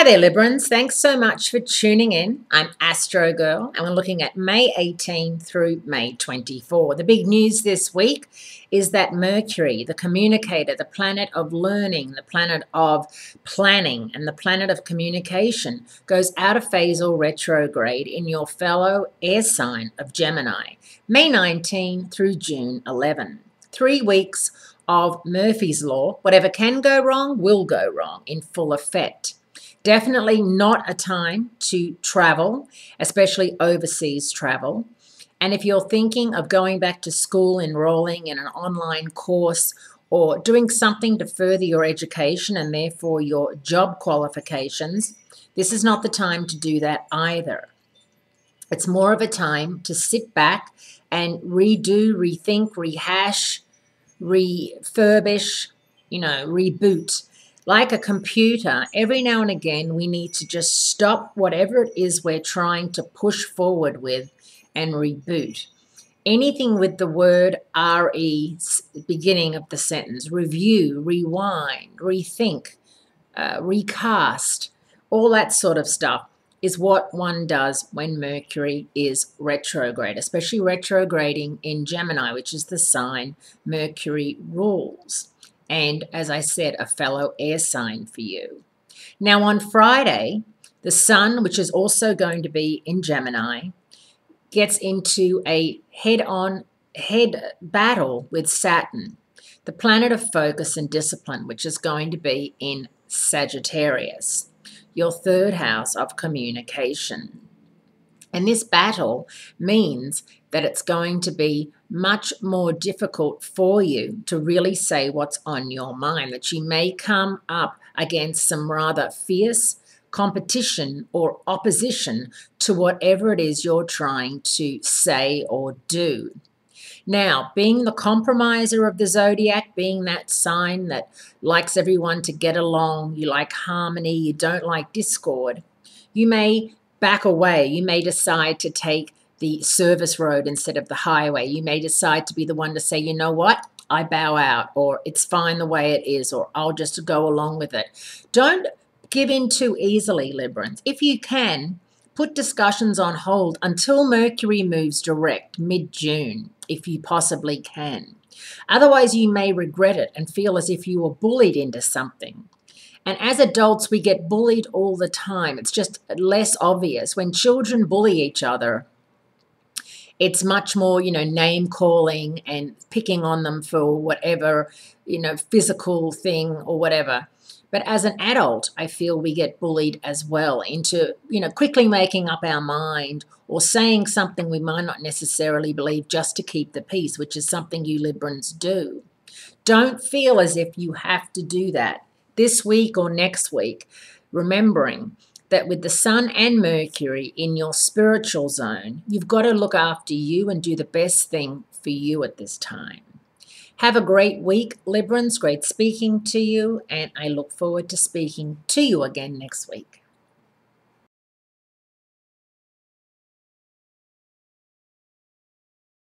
Hi there, Librans. Thanks so much for tuning in. I'm Astrogirl, and we're looking at May 18 through May 24. The big news this week is that Mercury, the communicator, the planet of learning, the planet of planning, and the planet of communication, goes out of phase or retrograde in your fellow air sign of Gemini, May 19 through June 11. 3 weeks of Murphy's Law. Whatever can go wrong will go wrong in full effect. Definitely not a time to travel, especially overseas travel. And if you're thinking of going back to school, enrolling in an online course, or doing something to further your education and therefore your job qualifications, this is not the time to do that either. It's more of a time to sit back and redo, rethink, rehash, refurbish, reboot. Like a computer, every now and again we need to just stop whatever it is we're trying to push forward with and reboot. Anything with the word RE beginning of the sentence, review, rewind, rethink, recast, all that sort of stuff is what one does when Mercury is retrograde, especially retrograding in Gemini, which is the sign Mercury rules. And as I said, a fellow air sign for you. Now on Friday, the sun, which is also going to be in Gemini, gets into a head battle with Saturn, the planet of focus and discipline, which is going to be in Sagittarius, your third house of communication. And this battle means that it's going to be much more difficult for you to really say what's on your mind, that you may come up against some rather fierce competition or opposition to whatever it is you're trying to say or do. Now, being the compromiser of the zodiac, being that sign that likes everyone to get along, you like harmony, you don't like discord, you may back away. You may decide to take the service road instead of the highway. You may decide to be the one to say, you know what, I bow out, or it's fine the way it is, or I'll just go along with it. Don't give in too easily, Librans. If you can, put discussions on hold until Mercury moves direct mid-June, if you possibly can. Otherwise, you may regret it and feel as if you were bullied into something. And as adults, we get bullied all the time. It's just less obvious. When children bully each other, it's much more, name calling and picking on them for whatever, physical thing or whatever. But as an adult, I feel we get bullied as well into, quickly making up our mind or saying something we might not necessarily believe just to keep the peace, which is something you Librans do. Don't feel as if you have to do that this week or next week, remembering that with the sun and Mercury in your spiritual zone, you've got to look after you and do the best thing for you at this time. Have a great week, Librans. Great speaking to you, and I look forward to speaking to you again next week.